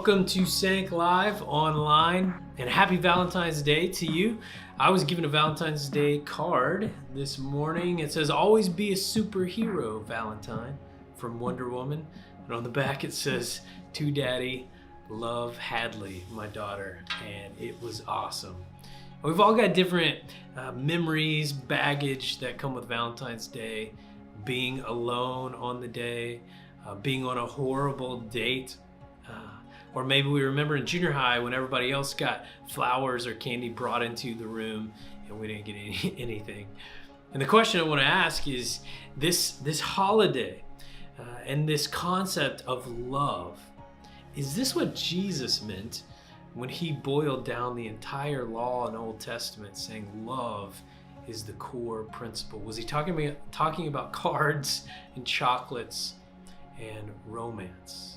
Welcome to Sanc Live online, and happy Valentine's Day to you. I was given a Valentine's Day card this morning. It says, "Always be a superhero, Valentine," from Wonder Woman. And on the back it says, "To Daddy, love Hadley, my daughter." And it was awesome. We've all got different memories, baggage that come with Valentine's Day. Being alone on the day, being on a horrible date, or maybe we remember in junior high when everybody else got flowers or candy brought into the room and we didn't get anything. And the question I want to ask is this holiday and this concept of love, is this what Jesus meant when he boiled down the entire law and Old Testament, saying love is the core principle? Was he talking about cards and chocolates and romance?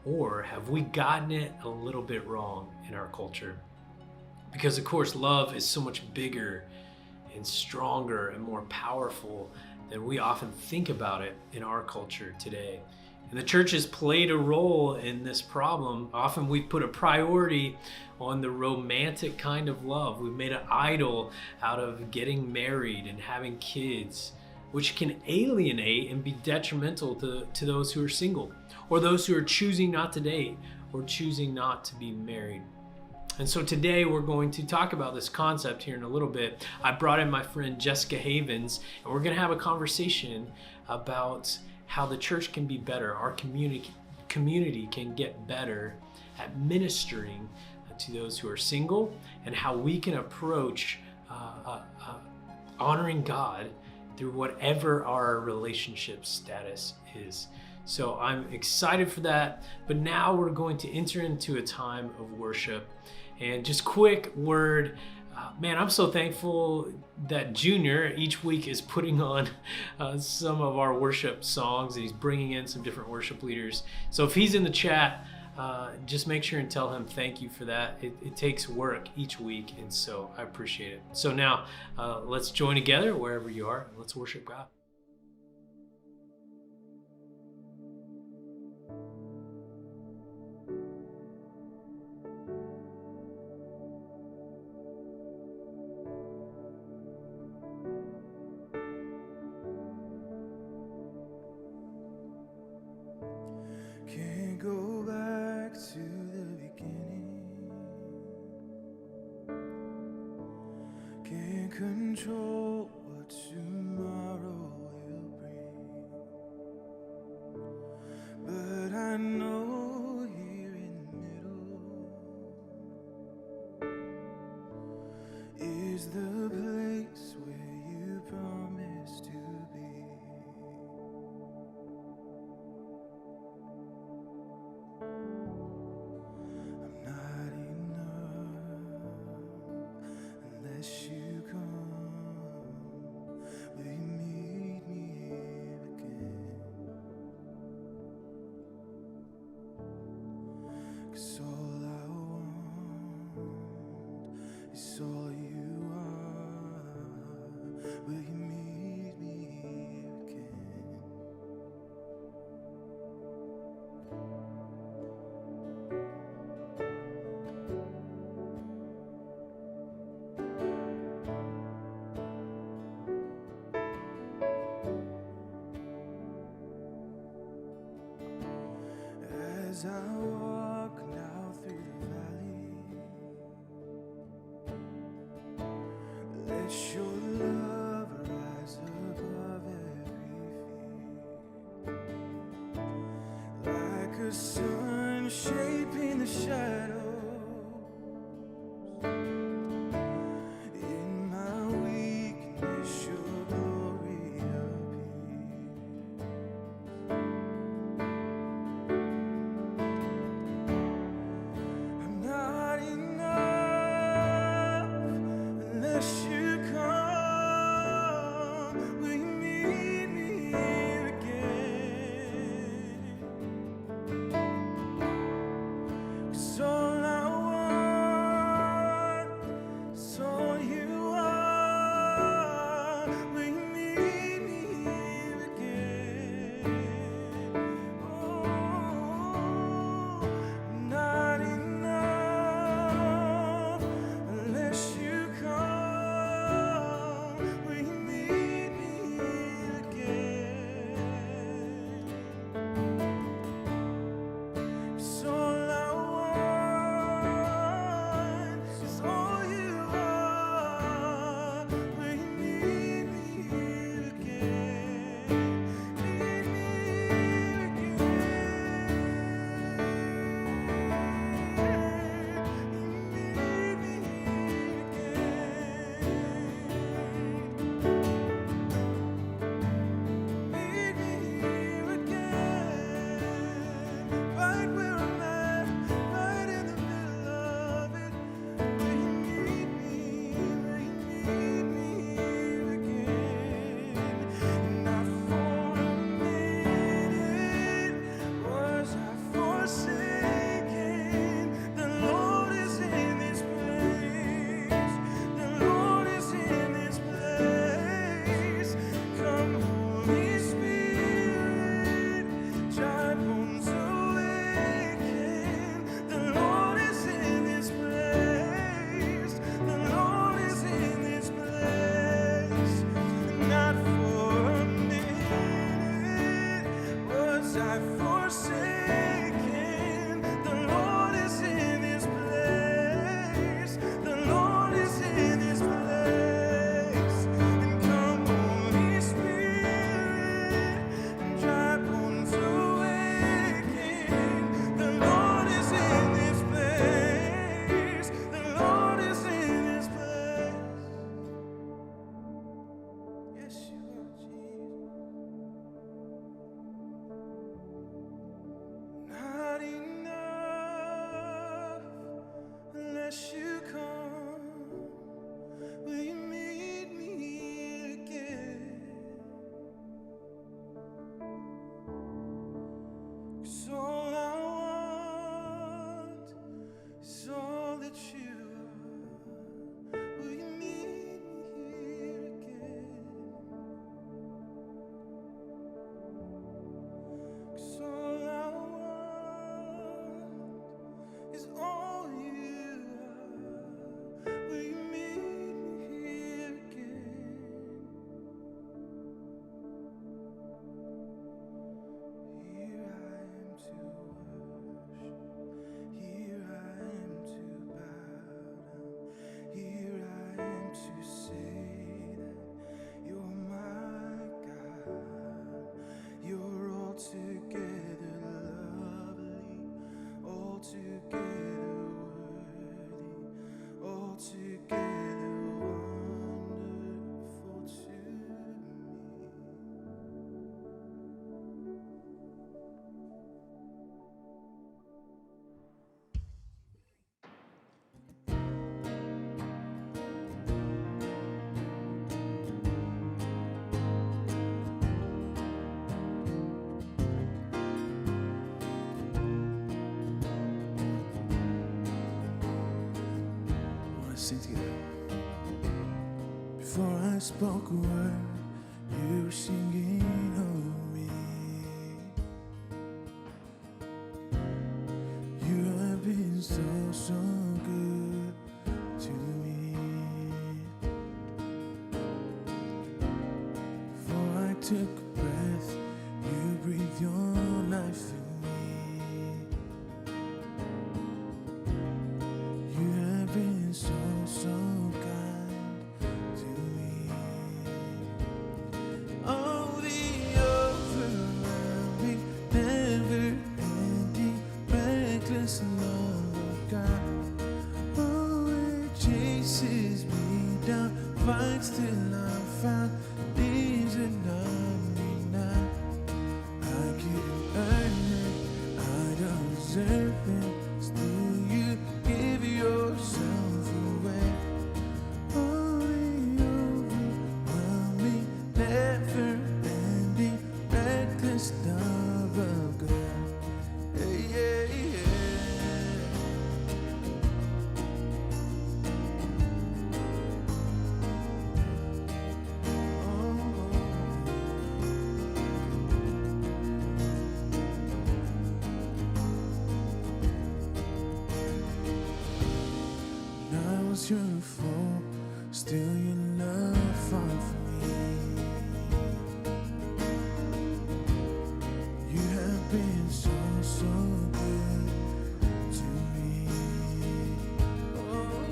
Or have we gotten it a little bit wrong in our culture? Because of course, love is so much bigger and stronger and more powerful than we often think about it in our culture today. And the church has played a role in this problem. Often we've put a priority on the romantic kind of love. We've made an idol out of getting married and having kids, which can alienate and be detrimental to those who are single, or those who are choosing not to date, or choosing not to be married. And so today we're going to talk about this concept here in a little bit. I brought in my friend Jessica Havens, and we're gonna have a conversation about how the church can be better, our community can get better at ministering to those who are single, and how we can approach honoring God through whatever our relationship status is. So I'm excited for that, but now we're going to enter into a time of worship. And just quick word, man, I'm so thankful that Junior each week is putting on some of our worship songs, and he's bringing in some different worship leaders. So if he's in the chat, just make sure and tell him thank you for that. It takes work each week, and so I appreciate it. So now let's join together wherever you are. Let's worship God. Can't go back to the beginning. Can't control what tomorrow will bring. But I know here in the middle is the place where you promised to be. Unless you come, will you meet me here again? 'Cause all I want is all you are. Will you meet me here again? As I walk now through the valley, let your love rise above every fear, like a sun shaping the shadows. In my weakness, your glory appears. I'm not enough unless you come. Will you meet me here again? 'Cause all Before I spoke a word, you were singing over me. You have been so, so good to me. Before I took a breath, you breathed your life in me. You have been so, so kind to me. Oh, the overwhelming, never-ending, reckless love of God. Oh, it chases me down, fights till I'm found, leaves a 99. I couldn't earn it, I don't deserve it. Still, you give yourself away. Oh, the overwhelming, never-ending, reckless love of God. Hey, yeah, yeah. I was your fault, still your love fought for me. You have been so, so good to me. Oh,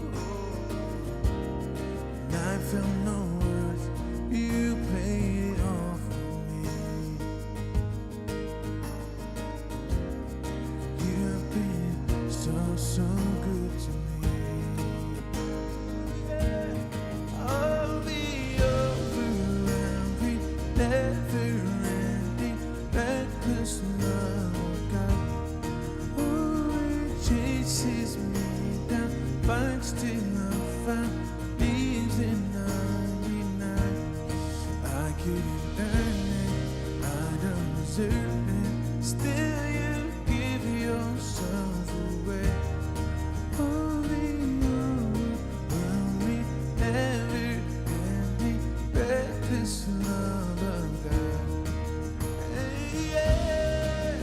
and I felt no worth, you paid it all for me. You have been so, so good to me. Oh, the overwhelming, never-ending, reckless love of God. Oh, it chases me down, fights till I'm found, leaves in 99. I couldn't earn it, I don't deserve it. Still, you give yourself away. Oh, the overwhelming, never-ending, reckless love of God. Hey, yeah.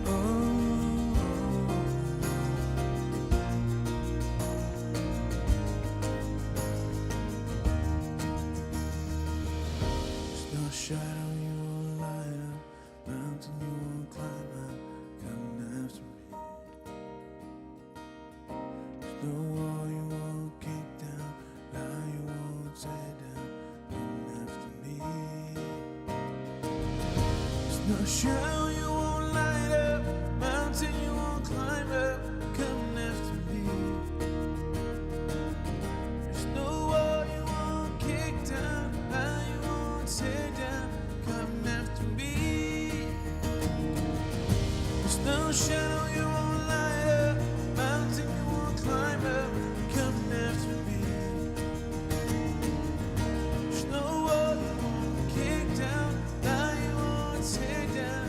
Oh, there's no shadow you won't light up, mountain you won't climb up, coming after me. There's no wall you won't kick down, lie you won't tear down, coming after me. There's no shadow you won't light up, mountain you won't climb up, coming after me. There's no wall you won't kick down, lie you won't tear down, coming after me. There's no shadow you won't light up, mountain you won't climb up, coming after me. There's no wall you won't kick down, lie you won't tear down,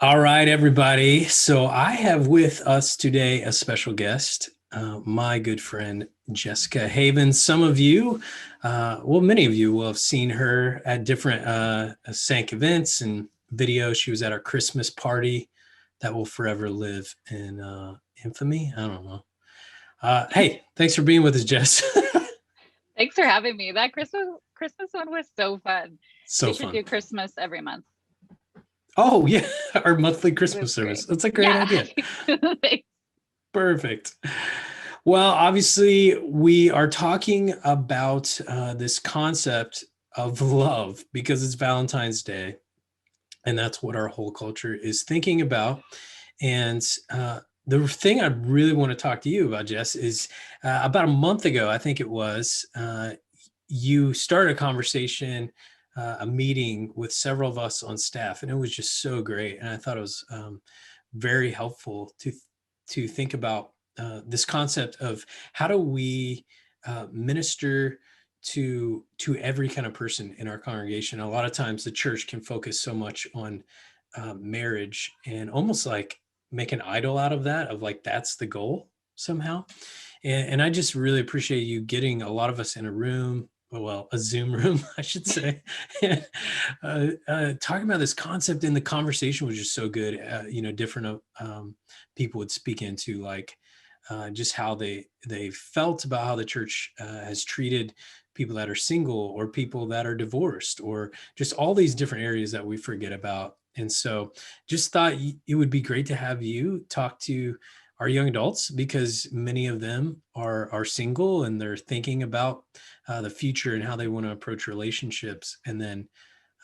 All right, everybody. So I have with us today a special guest, my good friend Jessica Haven. Some of you, many of you will have seen her at different Sanc events and videos. She was at our Christmas party that will forever live in infamy. I don't know. Hey, thanks for being with us, Jess. Thanks for having me. That Christmas one was so fun. So We should fun. do Christmas every month. Oh, yeah, our monthly It Christmas was service. great. That's a great Yeah. idea. Thanks. Perfect. Well, obviously, we are talking about this concept of love because it's Valentine's Day, and that's what our whole culture is thinking about. And the thing I really want to talk to you about, Jess, is about a month ago, I think it was, you started a conversation, a meeting with several of us on staff, and it was just so great. And I thought it was very helpful to think about this concept of how do we minister to every kind of person in our congregation. A lot of times the church can focus so much on marriage and almost like make an idol out of that, of like that's the goal somehow. And I just really appreciate you getting a lot of us in a room, well, a Zoom room, I should say, talking about this concept. And the conversation was just so good. Different people would speak into like just how they felt about how the church has treated people that are single or people that are divorced, or just all these different areas that we forget about. And so just thought it would be great to have you talk to our young adults, because many of them are single and they're thinking about the future and how they want to approach relationships. And then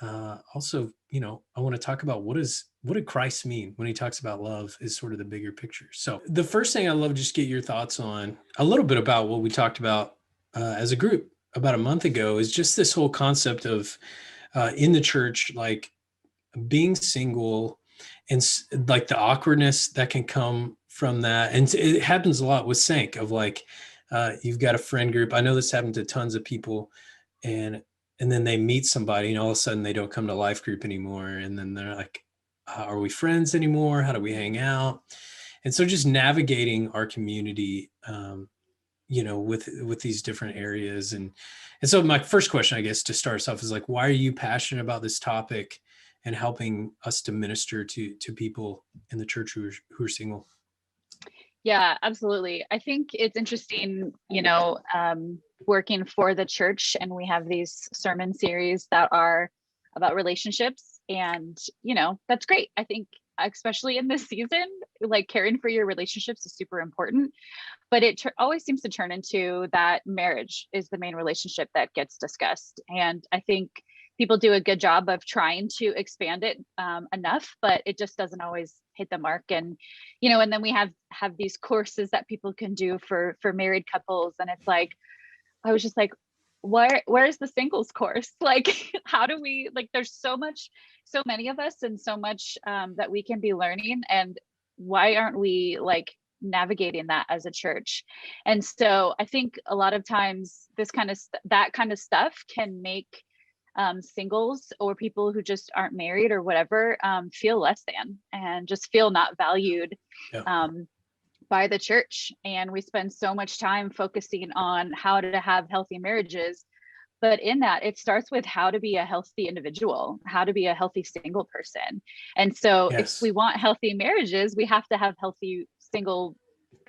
also, I want to talk about what did Christ mean when he talks about love is sort of the bigger picture. So the first thing I love just get your thoughts on a little bit about what we talked about as a group about a month ago is just this whole concept of in the church, like being single and like the awkwardness that can come from that. And it happens a lot with Sanc of like, you've got a friend group. I know this happened to tons of people, and then they meet somebody and all of a sudden they don't come to life group anymore. And then they're like, are we friends anymore? How do we hang out? And so just navigating our community, with these different areas. And so my first question, I guess, to start us off is like, why are you passionate about this topic and helping us to minister to people in the church who are single? Yeah, absolutely. I think it's interesting, working for the church, and we have these sermon series that are about relationships. And, that's great. I think, especially in this season, like caring for your relationships is super important. But it always seems to turn into that marriage is the main relationship that gets discussed. And I think people do a good job of trying to expand it enough, but it just doesn't always hit the mark. And and then we have these courses that people can do for married couples, and it's like, I was just like, where's the singles course? Like, how do we, like, there's so many of us and so much that we can be learning, and why aren't we like navigating that as a church? And so I think a lot of times that kind of stuff can make singles or people who just aren't married or whatever feel less than and just feel not valued. Yeah. By the church. And we spend so much time focusing on how to have healthy marriages. But in that, it starts with how to be a healthy individual, how to be a healthy single person. And so if Yes. we want healthy marriages, we have to have healthy single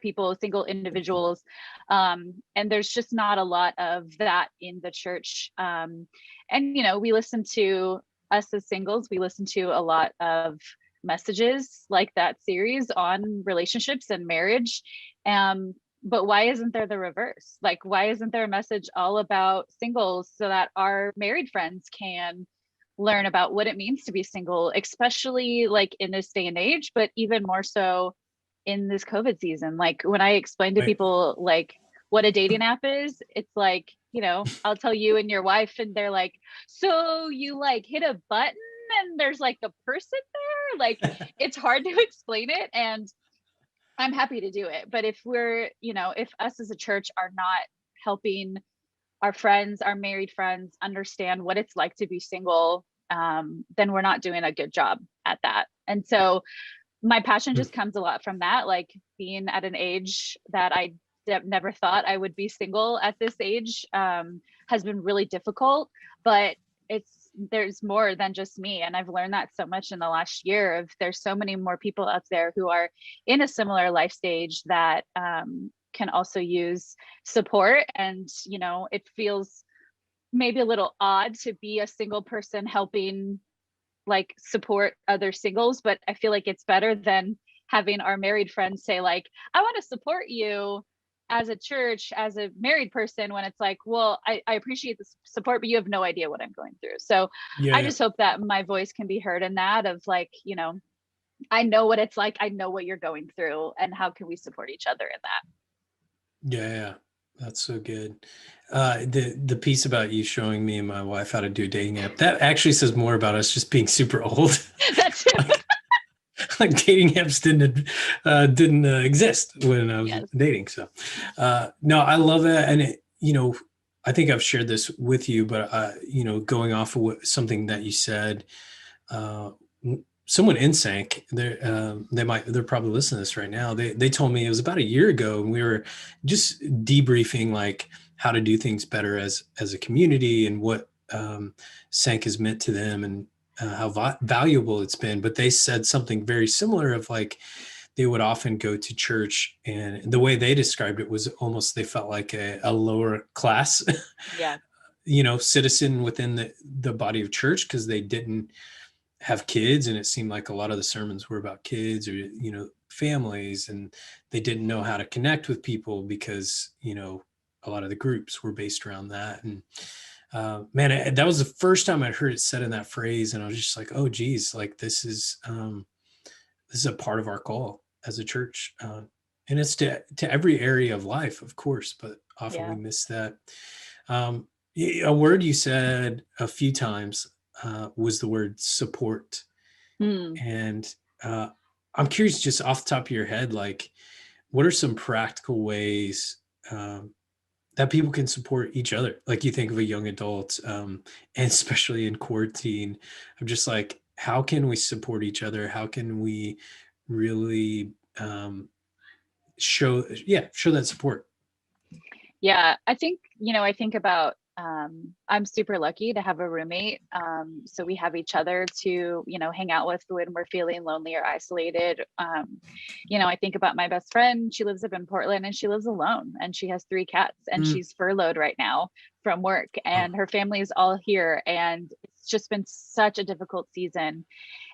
people, single individuals. And there's just not a lot of that in the church. And, we listen to us as singles, we listen to a lot of messages like that series on relationships and marriage. But why isn't there the reverse? Like, why isn't there a message all about singles so that our married friends can learn about what it means to be single, especially like in this day and age, but even more so in this COVID season? Like, when I explain to Right. people like what a dating app is, it's like, I'll tell you and your wife, and they're like, so you like hit a button and there's like a person there? Like, it's hard to explain it. And I'm happy to do it. But if us as a church are not helping our friends, our married friends, understand what it's like to be single, then we're not doing a good job at that. And so my passion just comes a lot from that, like being at an age that I never thought I would be single at this age, has been really difficult, but there's more than just me. And I've learned that so much in the last year of there's so many more people out there who are in a similar life stage that can also use support. And, it feels maybe a little odd to be a single person helping like support other singles, but I feel like it's better than having our married friends say like, I want to support you as a church, as a married person, when it's like, well, I appreciate the support, but you have no idea what I'm going through. So I Yeah. just hope that my voice can be heard in that of like, I know what it's like. I know what you're going through, and how can we support each other in that? Yeah. That's so good. The piece about you showing me and my wife how to do a dating app, that actually says more about us just being super old. That's too. Like dating apps didn't exist when I was Yes. dating. So no, I love that. And I think I've shared this with you, but going off of something that you said, uh, someone in Sanc, they're probably listening to this right now. They told me it was about a year ago, and we were just debriefing like how to do things better as a community and what Sanc has meant to them, and how valuable it's been. But they said something very similar of like they would often go to church, and the way they described it was almost they felt like a lower class Yeah. citizen within the body of church, because they didn't have kids, and it seemed like a lot of the sermons were about kids or families, and they didn't know how to connect with people because a lot of the groups were based around that. And man, that was the first time I'd heard it said in that phrase, and I was just like, oh geez, like this is a part of our call as a church, and it's to every area of life, of course, but often we Yeah. miss that. A word you said a few times was the word support. Hmm. And I'm curious, just off the top of your head, like, what are some practical ways that people can support each other? Like, you think of a young adult, and especially in quarantine, I'm just like, how can we support each other? How can we really show that support? Yeah, I think, I think about, I'm super lucky to have a roommate. So we have each other to, hang out with when we're feeling lonely or isolated. I think about my best friend. She lives up in Portland and she lives alone, and she has 3 cats, and Mm, she's furloughed right now from work, oh, and her family is all here. And it's just been such a difficult season.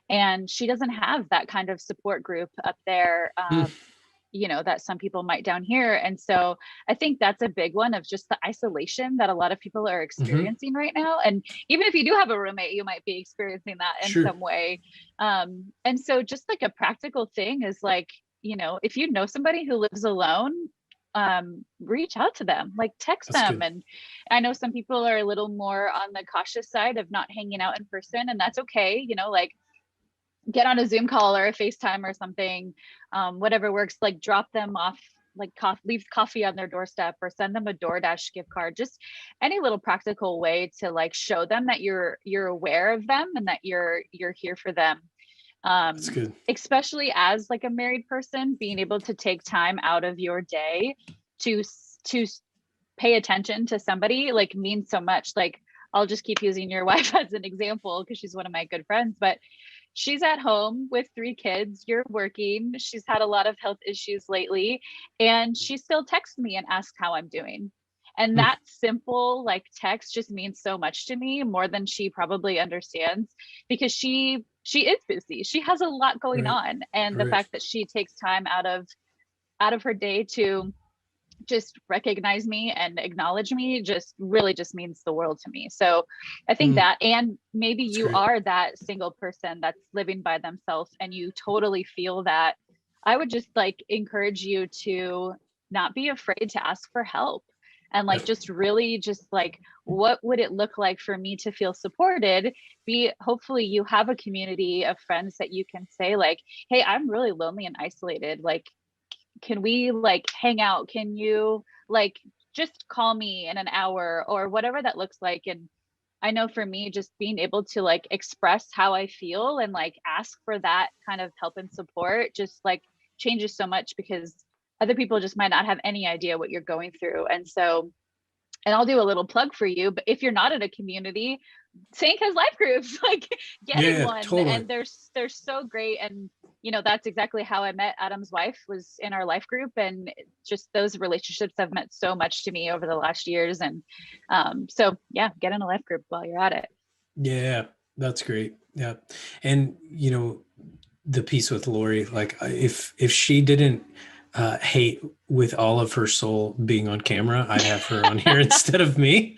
And she doesn't have that kind of support group up there. mm, That some people might down here. And so I think that's a big one of just the isolation that a lot of people are mhm, experiencing right now. And even if you do have a roommate, you might be experiencing that in sure. some way. And so just like a practical thing is like, if you know somebody who lives alone, reach out to them, like text That's them. good. And I know some people are a little more on the cautious side of not hanging out in person, and that's okay. Like get on a Zoom call or a FaceTime or something, whatever works, like drop them off, like leave coffee on their doorstep or send them a DoorDash gift card, just any little practical way to like show them that you're aware of them and that you're here for them. That's good. Especially as like a married person, being able to take time out of your day to to pay attention to somebody like means so much. Like I'll just keep using your wife as an example because she's one of my good friends, but she's at home with 3 kids. You're working. She's had a lot of health issues lately, and she still texts me and asks how I'm doing. And Mm, that simple like text just means so much to me, more than she probably understands, because she is busy. She has a lot going right, on, and the right. fact that she takes time out of her day to just recognize me and acknowledge me just really just means the world to me. So I think Mm, that, and maybe that's you great. are that single person that's living by themselves and you totally feel that, I would just like encourage you to not be afraid to ask for help, and Yeah. like just really just like, what would it look like for me to feel supported? Be hopefully you have a community of friends that you can say like, hey, I'm really lonely and isolated, like can we like hang out? Can you like just call me in an hour or whatever that looks like? And I know for me, just being able to like express how I feel and like ask for that kind of help and support just like changes so much, because other people just might not have any idea what you're going through. And so, and I'll do a little plug for you, but if you're not in a community, Sanc has life groups. Like, get in Yeah, one, totally. and they're so great. And that's exactly how I met Adam's wife, was in our life group, and just those relationships have meant so much to me over the last years. And so yeah, get in a life group while you're at it. Yeah, that's great. Yeah. And the piece with Lori, like if she didn't hate with all of her soul being on camera, I'd have her on here instead of me.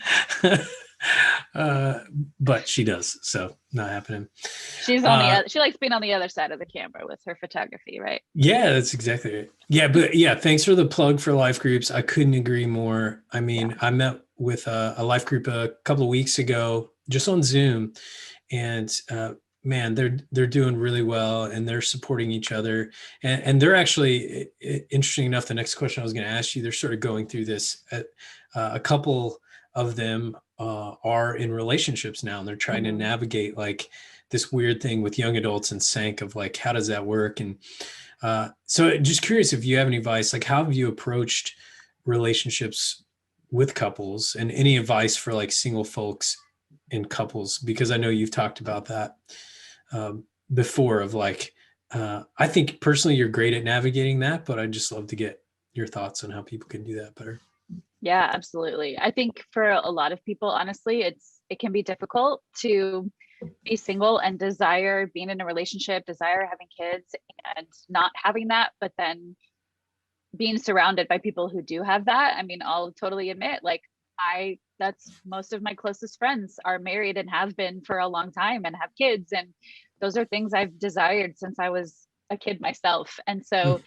uh, but she does, so not happening. She's on the other, she likes being on the other side of the camera with her photography, right? Yeah, that's exactly right. Yeah, but yeah, thanks for the plug for life groups. I couldn't agree more. I Yeah. mean, I met with a life group a couple of weeks ago just on Zoom, and man, they're doing really well, and they're supporting each other, and they're actually interesting enough. The next question I was going to ask you, they're sort of going through this. A couple of them are in relationships now, and they're trying to Mhm. navigate like this weird thing with young adults and Sanc of like, how does that work? And so just curious if you have any advice, like how have you approached relationships with couples, and any advice for like single folks and couples, because I know you've talked about that before of like, I think personally you're great at navigating that, but I'd just love to get your thoughts on how people can do that better. Yeah, absolutely. I think for a lot of people, honestly, it can be difficult to be single and desire being in a relationship, desire having kids, and not having that, but then being surrounded by people who do have that. I mean, I'll totally admit, like, that's most of my closest friends are married and have been for a long time and have kids. And those are things I've desired since I was a kid myself. And Hmm. so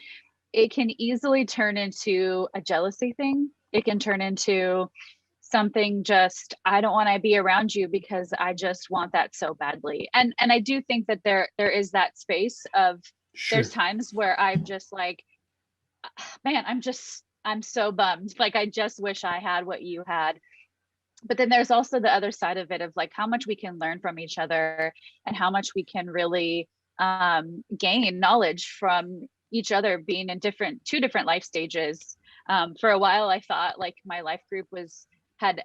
it can easily turn into a jealousy thing. It can turn into something, just I don't want to be around you because I just want that so badly. And I do think that there is that space of, there's Sure. times where I'm just like, man, I'm so bummed. Like, I just wish I had what you had. But then there's also the other side of it, of like how much we can learn from each other, and how much we can really gain knowledge from each other, being in two different life stages. For a while, I thought like my life group had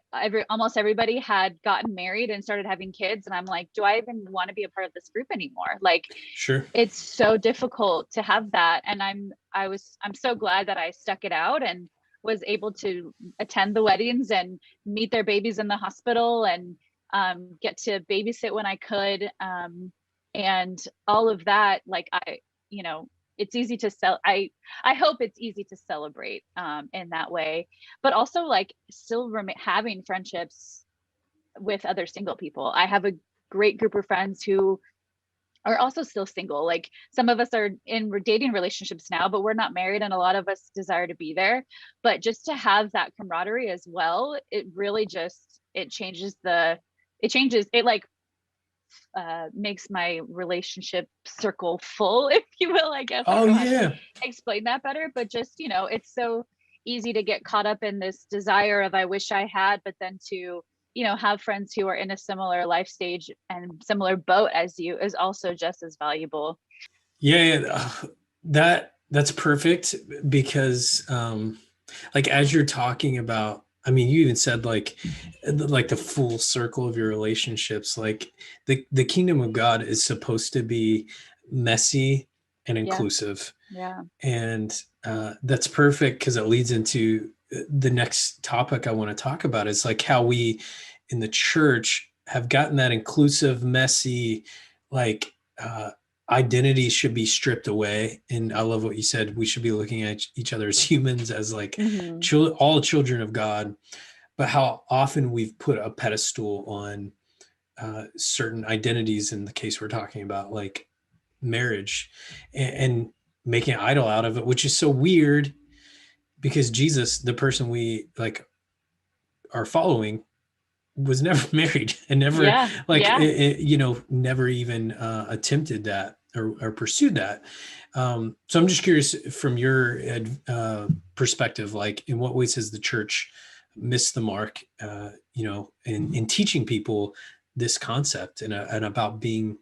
almost everybody had gotten married and started having kids. And I'm like, do I even want to be a part of this group anymore? Like, Sure. it's so difficult to have that. And I'm so glad that I stuck it out and was able to attend the weddings and meet their babies in the hospital, and get to babysit when I could, and all of that. Like, you know it's easy to sell I hope it's easy to celebrate in that way, but also like still having friendships with other single people. I have a great group of friends who are also still single. Like, some of us are in dating relationships now, but we're not married, and a lot of us desire to be there. But just to have that camaraderie as well, it really just it like makes my relationship circle full, if you will. I guess I Oh don't know how to yeah. explain that better, but just, it's so easy to get caught up in this desire of I wish I had, but then to have friends who are in a similar life stage and similar boat as you is also just as valuable. Yeah, yeah. That's perfect because like as you're talking about, I mean, you even said like the full circle of your relationships, like the kingdom of God is supposed to be messy and Yeah. inclusive. Yeah. And that's perfect because it leads into the next topic I want to talk about is like how we in the church have gotten that inclusive, messy, like identity should be stripped away. And I love what you said. We should be looking at each other as humans, as like Hmm. all children of God, but how often we've put a pedestal on certain identities in the case we're talking about, like marriage, and making an idol out of it, which is so weird because Jesus, the person we like are following, was never married and never Yeah. like Yeah. never even attempted that or pursued that. So I'm just curious from your perspective, like in what ways has the church miss the mark, in teaching people this concept and about being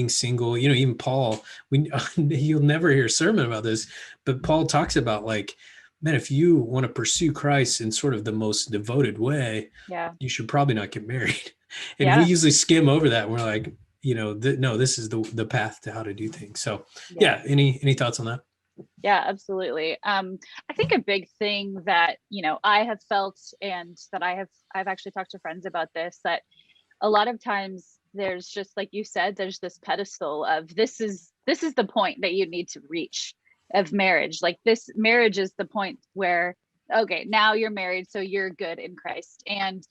single. Even Paul, you'll never hear a sermon about this, but Paul talks about, like, man, if you want to pursue Christ in sort of the most devoted way, Yeah. you should probably not get married. And we Yeah. usually skim over that. And we're like, no, this is the path to how to do things. So Yeah. yeah, any thoughts on that? Yeah, absolutely. I think a big thing that, I have felt, and that I've actually talked to friends about this, that a lot of times there's just, like you said, there's this pedestal of this is the point that you need to reach of marriage. Like, this marriage is the point where, okay, now you're married, so you're good in Christ. And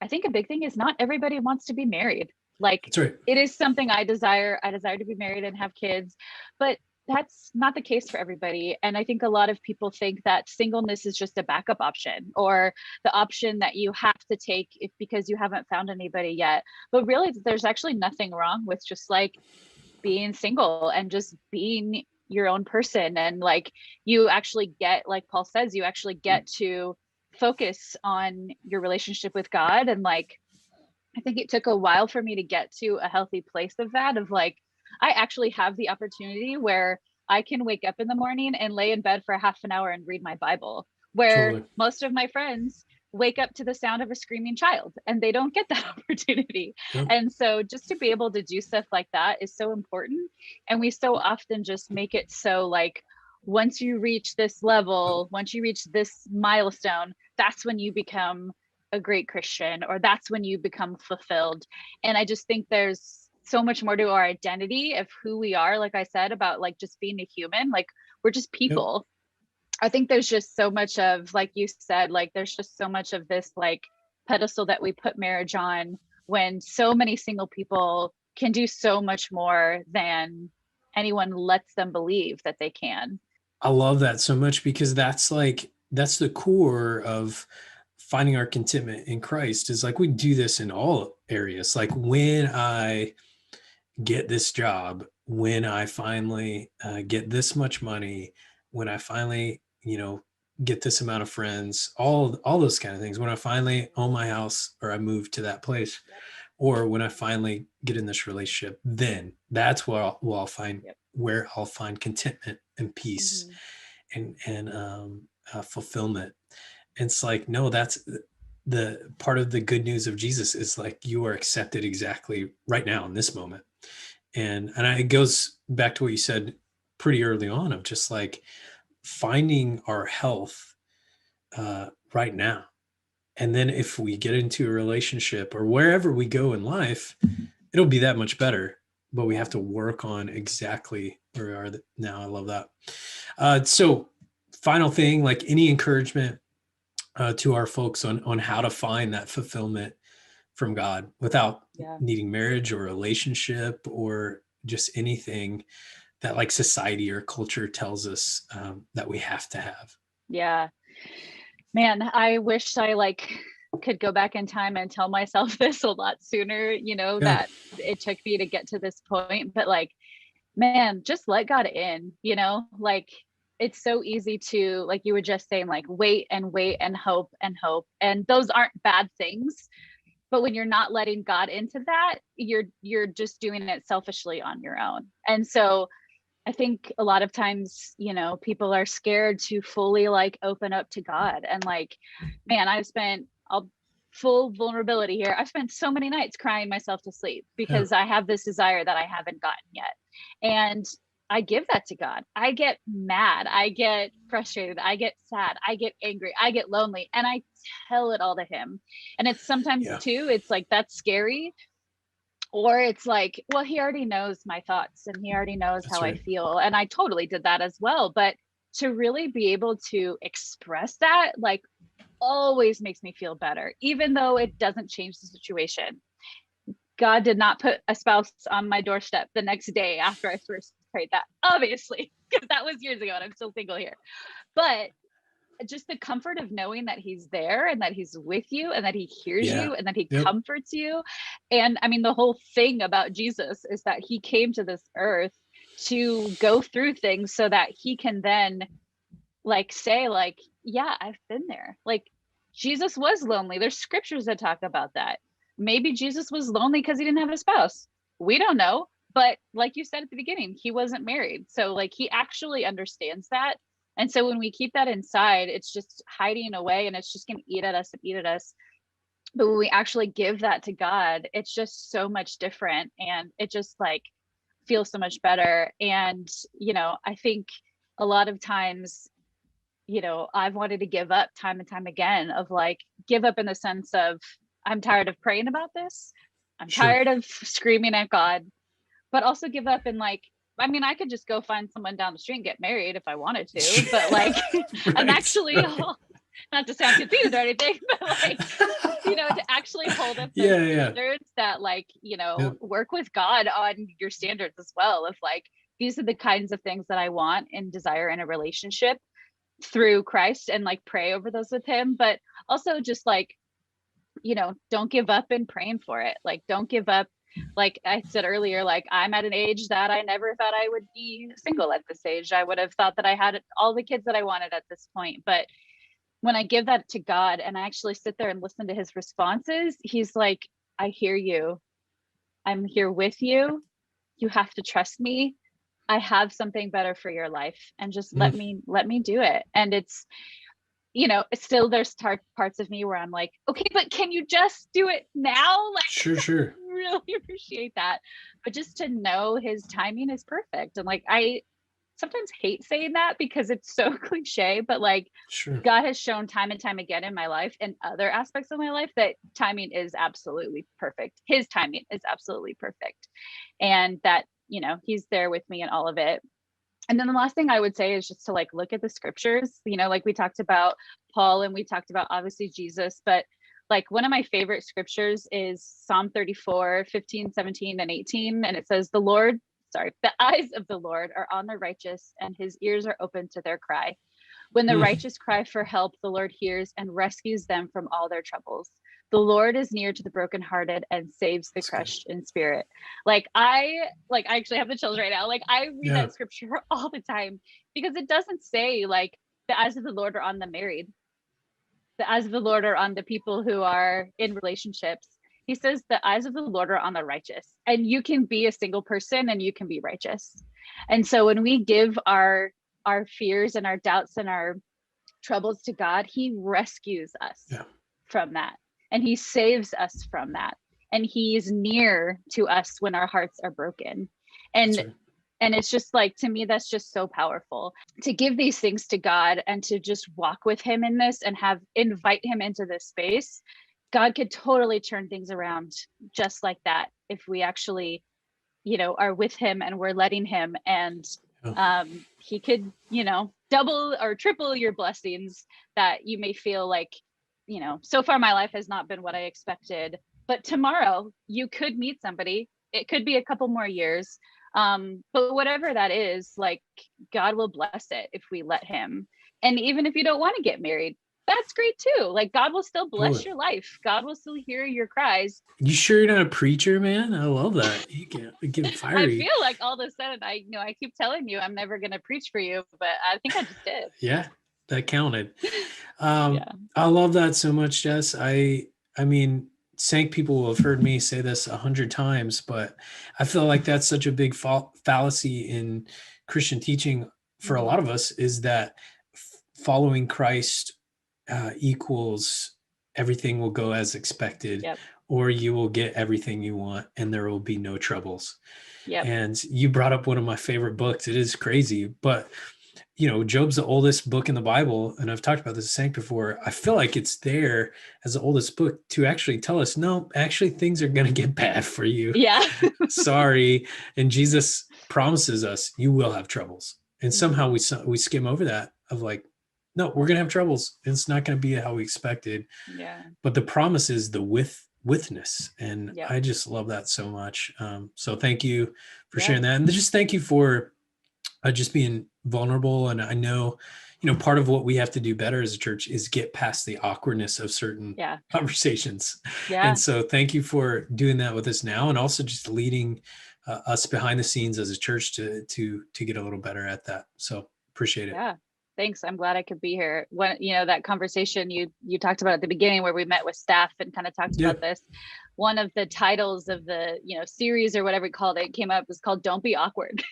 I think a big thing is not everybody wants to be married. Like, That's right. it is something I desire. I desire to be married and have kids, but that's not the case for everybody. And I think a lot of people think that singleness is just a backup option, or the option that you have to take if because you haven't found anybody yet. But really, there's actually nothing wrong with just like being single and just being your own person. And like, you actually get, like Paul says, you actually get to focus on your relationship with God. And like, I think it took a while for me to get to a healthy place of that, of like, I actually have the opportunity where I can wake up in the morning and lay in bed for a half an hour and read my Bible, where Totally. most of my friends wake up to the sound of a screaming child and they don't get that opportunity. Yep. And so just to be able to do stuff like that is so important. And we so often just make it so like, once you reach this level, once you reach this milestone, that's when you become a great Christian, or that's when you become fulfilled. And I just think there's so much more to our identity of who we are. Like I said, about like just being a human, like we're just Yep. people. I think there's just so much of, like you said, like there's just so much of this like pedestal that we put marriage on, when so many single people can do so much more than anyone lets them believe that they can. I love that so much, because that's the core of finding our contentment in Christ. Is like, we do this in all areas. Like, when I get this job, when I finally get this much money, when I finally, get this amount of friends, all those kind of things. When I finally own my house, or I move to that place, Yep. or when I finally get in this relationship, then that's Yep. where I'll find contentment and peace Mm-hmm. and fulfillment. And it's like, no, that's the part of the good news of Jesus, is like, you are accepted exactly right now in this moment. And it goes back to what you said pretty early on, of just like finding our health right now. And then if we get into a relationship or wherever we go in life, it'll be that much better. But we Yeah. have to work on exactly where we are now. I love that. So final thing, like, any encouragement to our folks on how to find that fulfillment from God without Yeah. needing marriage or relationship or just anything that, like, society or culture tells us that we have to have. Yeah. Man, I wish I like could go back in time and tell myself this a lot sooner, Yeah. that it took me to get to this point. But like, man, just let God in, like it's so easy to, like you were just saying, like wait and wait and hope and hope. And those aren't bad things. But when you're not letting God into that, you're just doing it selfishly on your own. And so I think a lot of times, people are scared to fully like open up to God. And like, man, I'll full vulnerability here. I've spent so many nights crying myself to sleep Yeah. because I have this desire that I haven't gotten yet. And I give that to God. I get mad. I get frustrated. I get sad. I get angry. I get lonely. And I tell it all to Him. And it's sometimes Yeah. too, it's like that's scary, or it's like, well, he already knows my thoughts and he already knows That's how I right. feel. And I totally did that as well. But to really be able to express that, like, always makes me feel better, even though it doesn't change the situation. God did not put a spouse on my doorstep the next day after I first prayed that, obviously, because that was years ago and I'm still single here. But just the comfort of knowing that He's there and that He's with you and that He hears Yeah. you and that He Yep. comforts you. And I mean, the whole thing about Jesus is that He came to this earth to go through things so that He can then like say like, yeah, I've been there. Like, Jesus was lonely. There's scriptures that talk about that. Maybe Jesus was lonely because he didn't have a spouse. We don't know. But like you said at the beginning, he wasn't married. So like he actually understands that. And so when we keep that inside, it's just hiding away and it's just going to eat at us and eat at us. But when we actually give that to God, it's just so much different and it just like feels so much better. And, I think a lot of times, I've wanted to give up time and time again of like, give up in the sense of, I'm tired of praying about this. I'm Sure. tired of screaming at God, but also give up and like, I mean, I could just go find someone down the street and get married if I wanted to, but like, I'm Right, actually, right. not to sound confused or anything, but like, to actually hold up those Yeah, yeah. standards that like, Yep. work with God on your standards as well of like, these are the kinds of things that I want and desire in a relationship through Christ and like pray over those with him. But also just like, don't give up in praying for it. Like, don't give up. Like I said earlier, like I'm at an age that I never thought I would be single at this age. I would have thought that I had all the kids that I wanted at this point. But when I give that to God and I actually sit there and listen to his responses, he's like, I hear you. I'm here with you. You have to trust me. I have something better for your life and just let Mm. me do it. And it's, it's still there's parts of me where I'm like, okay, but can you just do it now? Like Sure, sure. I really appreciate that. But just to know his timing is perfect. And like I sometimes hate saying that because it's so cliche, but like Sure. God has shown time and time again in my life and other aspects of my life that timing is absolutely perfect. His timing is absolutely perfect. And that, he's there with me in all of it. And then the last thing I would say is just to like look at the scriptures, like we talked about Paul and we talked about obviously Jesus, but like one of my favorite scriptures is Psalm 34, 15, 17, and 18. And it says, the eyes of the Lord are on the righteous and his ears are open to their cry. When the Mm. righteous cry for help, the Lord hears and rescues them from all their troubles. The Lord is near to the brokenhearted and saves the That's good. crushed in spirit. I actually have the chills right now. Like I read Yeah. that scripture all the time because it doesn't say like the eyes of the Lord are on the married. The eyes of the Lord are on the people who are in relationships. He says the eyes of the Lord are on the righteous. And you can be a single person and you can be righteous. And so when we give our fears and our doubts and our troubles to God, he rescues us Yeah. from that. And he saves us from that. And he's near to us when our hearts are broken. That's And right. and it's just like, to me, that's just so powerful to give these things to God and to just walk with him in this and invite him into this space. God could totally turn things around just like that if we actually, are with him and we're letting him. And Yeah. he could, double or triple your blessings that you may feel like, so far my life has not been what I expected. But tomorrow you could meet somebody. It could be a couple more years. But whatever that is, like God will bless it if we let him. And even if you don't want to get married, that's great too. Like God will still bless Totally. your life. God will still hear your cries. You sure you're not a preacher, man? I love that. You get I fiery. feel like all of a sudden I keep telling you I'm never gonna preach for you, but I think I just did. Yeah, that counted. Um, Yeah. I love that so much, Jess. I mean, Sanc people will have heard me say this 100 times, but I feel like that's such a big fallacy in Christian teaching for a lot Mhm. of us is that following Christ equals everything will go as expected, Yep. or you will get everything you want, and there will be no troubles. Yep. And you brought up one of my favorite books. It is crazy, but Job's the oldest book in the Bible, and I've talked about this Sank before. I feel like it's there as the oldest book to actually tell us, no, actually things are going to get bad for you. Yeah. Sorry. And Jesus promises us you will have troubles. And somehow Mhm. we skim over that of like, no, we're going to have troubles. It's not going to be how we expected. Yeah. But the promise is the withness. And Yep. I just love that so much. So thank you for Yeah. sharing that. And just thank you for just being vulnerable. And I know, part of what we have to do better as a church is get past the awkwardness of certain Yeah. conversations. And Yeah. so thank you for doing that with us now, and also just leading us behind the scenes as a church to get a little better at that. So appreciate it. Yeah. Thanks. I'm glad I could be here. When, that conversation you talked about at the beginning where we met with staff and kind of talked Yeah. about this, one of the titles of the, series or whatever we called it came up was called "Don't Be Awkward."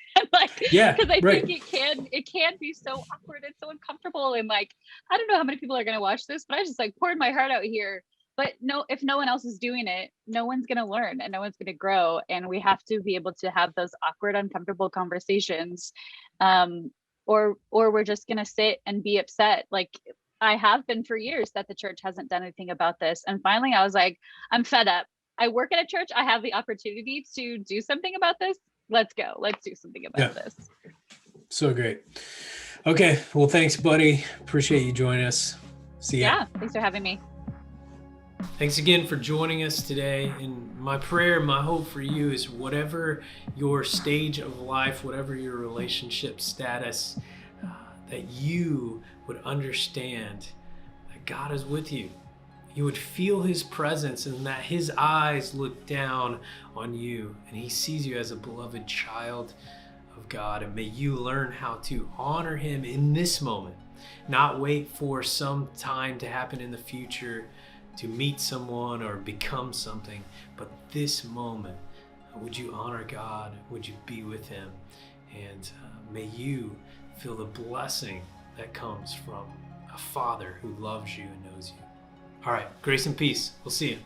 Yeah, because I right. think it can be so awkward and so uncomfortable. And I don't know how many people are going to watch this, but I just poured my heart out here. But no, if no one else is doing it, no one's going to learn and no one's going to grow. And we have to be able to have those awkward, uncomfortable conversations. Or we're just going to sit and be upset. I have been for years that the church hasn't done anything about this. And finally I was like, I'm fed up. I work at a church. I have the opportunity to do something about this. Let's go. Let's do something about this. So great. Okay. Well, thanks, buddy. Appreciate you joining us. See ya. Yeah. Thanks for having me. Thanks again for joining us today. And my prayer, my hope for you is whatever your stage of life, whatever your relationship status, that you would understand that God is with you. You would feel his presence and that his eyes look down on you and he sees you as a beloved child of God. And may you learn how to honor him in this moment, not wait for some time to happen in the future to meet someone or become something, but this moment, would you honor God? Would you be with him? And may you feel the blessing that comes from a Father who loves you and knows you. All right, grace and peace. We'll see you.